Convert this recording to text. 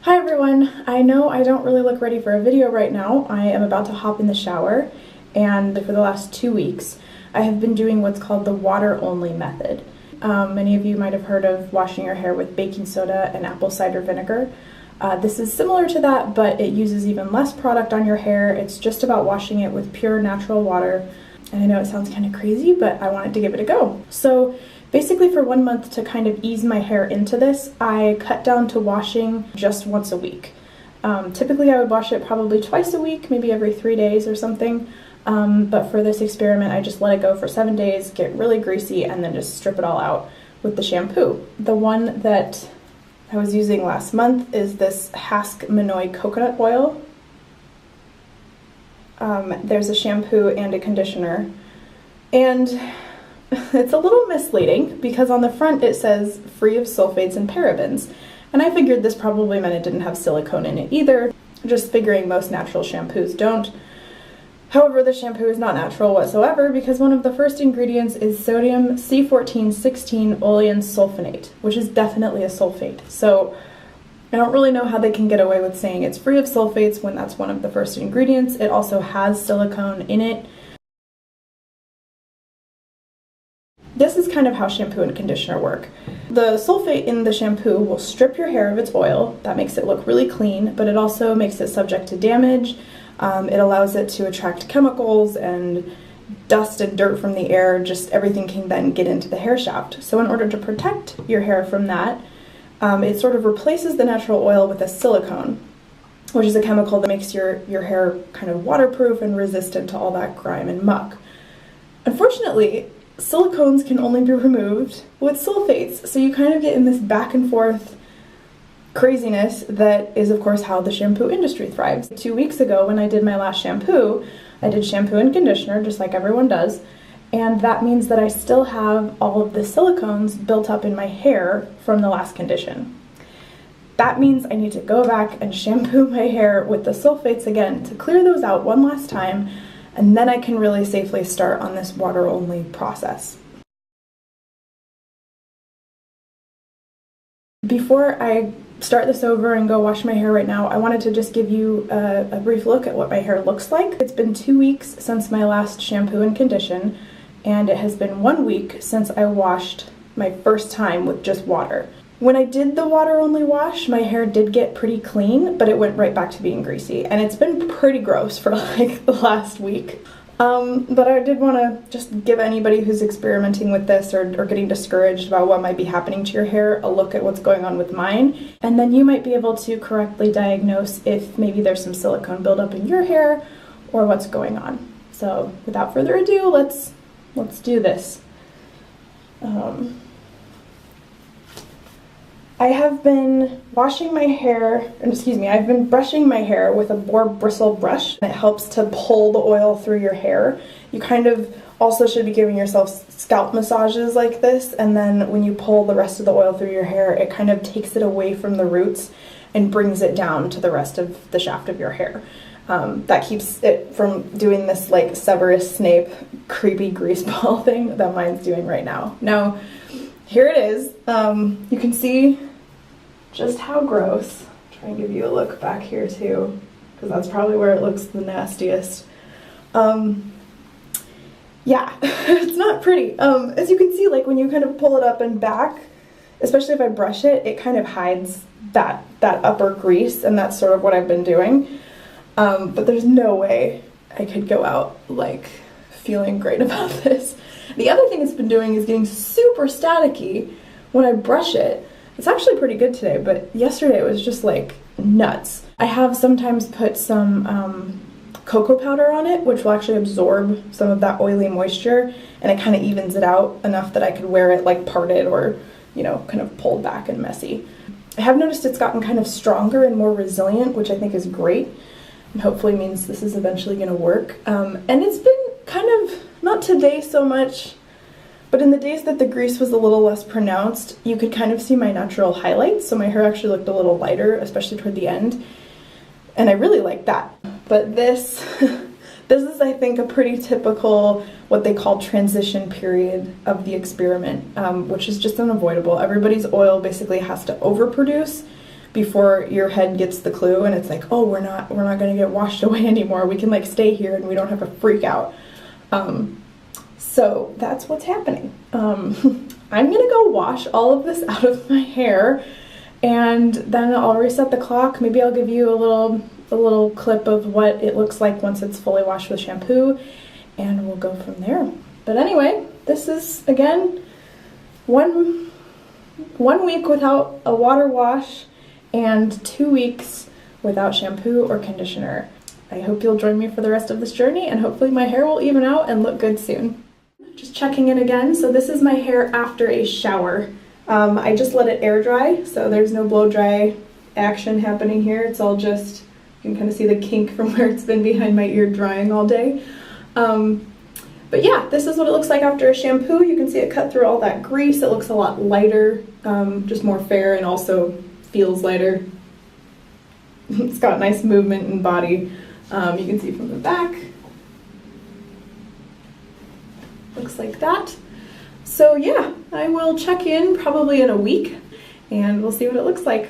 Hi everyone! I know I don't really look ready for a video right now. I am about to hop in the shower, and for the last 2 weeks I have been doing what's called the water only method. Many of you might have heard of washing your hair with baking soda and apple cider vinegar. This is similar to that, but it uses even less product on your hair. It's just about washing it with pure natural water. And I know it sounds kind of crazy, but I wanted to give it a go. So basically for 1 month to kind of ease my hair into this, I cut down to washing just once a week. Typically I would wash it probably twice a week, maybe every 3 days or something. But for this experiment, I just let it go for 7 days, get really greasy, and then just strip it all out with the shampoo. The one that I was using last month is this Hask Minoy coconut oil. There's a shampoo and a conditioner, and it's a little misleading because on the front it says free of sulfates and parabens, and I figured this probably meant it didn't have silicone in it either, just figuring most natural shampoos don't. However, the shampoo is not natural whatsoever because one of the first ingredients is sodium C1416 olein sulfonate, which is definitely a sulfate. So I don't really know how they can get away with saying it's free of sulfates when that's one of the first ingredients. It also has silicone in it. This is kind of how shampoo and conditioner work. The sulfate in the shampoo will strip your hair of its oil. That makes it look really clean, but it also makes it subject to damage. It allows it to attract chemicals and dust and dirt from the air. Just everything can then get into the hair shaft. So in order to protect your hair from that, it sort of replaces the natural oil with a silicone, which is a chemical that makes your hair kind of waterproof and resistant to all that grime and muck. Unfortunately, silicones can only be removed with sulfates, so you kind of get in this back and forth craziness that is, of course, how the shampoo industry thrives. 2 weeks ago when I did my last shampoo, I did shampoo and conditioner just like everyone does, and that means that I still have all of the silicones built up in my hair from the last condition. That means I need to go back and shampoo my hair with the sulfates again to clear those out one last time, and then I can really safely start on this water-only process. Before I start this over and go wash my hair right now, I wanted to just give you a brief look at what my hair looks like. It's been 2 weeks since my last shampoo and condition, and it has been 1 week since I washed my first time with just water. When I did the water-only wash, my hair did get pretty clean, but it went right back to being greasy, and it's been pretty gross for like the last week. But I did want to just give anybody who's experimenting with this or getting discouraged about what might be happening to your hair a look at what's going on with mine, and then you might be able to correctly diagnose if maybe there's some silicone buildup in your hair or what's going on. So without further ado, let's do this. I have been washing my hair, I've been brushing my hair with a boar bristle brush. It helps to pull the oil through your hair. You kind of also should be giving yourself scalp massages like this, and then when you pull the rest of the oil through your hair, it kind of takes it away from the roots and brings it down to the rest of the shaft of your hair. That keeps it from doing this like Severus Snape creepy grease ball thing that mine's doing right now. Now, here it is. You can see just how gross. I'll try and give you a look back here too, because that's probably where it looks the nastiest. Yeah, it's not pretty. As you can see, like when you kind of pull it up and back, especially if I brush it, it kind of hides that upper grease, and that's sort of what I've been doing. But there's no way I could go out like feeling great about this. The other thing it's been doing is getting super staticky when I brush it. It's actually pretty good today, but yesterday it was just like nuts. I have sometimes put some cocoa powder on it, which will actually absorb some of that oily moisture, and it kind of evens it out enough that I could wear it like parted or, you know, kind of pulled back and messy. I have noticed it's gotten kind of stronger and more resilient, which I think is great, and hopefully means this is eventually going to work. And it's been kind of, not today so much, but in the days that the grease was a little less pronounced, you could kind of see my natural highlights, so my hair actually looked a little lighter, especially toward the end, and I really like that. But this is, I think, a pretty typical, what they call transition period of the experiment, which is just unavoidable. Everybody's oil basically has to overproduce before your head gets the clue and it's like, oh, we're not gonna get washed away anymore. We can like stay here and we don't have to freak out. So that's what's happening. I'm gonna go wash all of this out of my hair, and then I'll reset the clock. Maybe I'll give you a little clip of what it looks like once it's fully washed with shampoo, and we'll go from there. But anyway, this is again one week without a water wash and 2 weeks without shampoo or conditioner. I hope you'll join me for the rest of this journey, and hopefully my hair will even out and look good soon. Just checking in again. So this is my hair after a shower. I just let it air dry, so there's no blow dry action happening here. It's all just, you can kind of see the kink from where it's been behind my ear drying all day. But yeah, this is what it looks like after a shampoo. You can see it cut through all that grease. It looks a lot lighter, just more fair, and also feels lighter. It's got nice movement and body. You can see from the back. Looks like that. So yeah, I will check in probably in a week and we'll see what it looks like.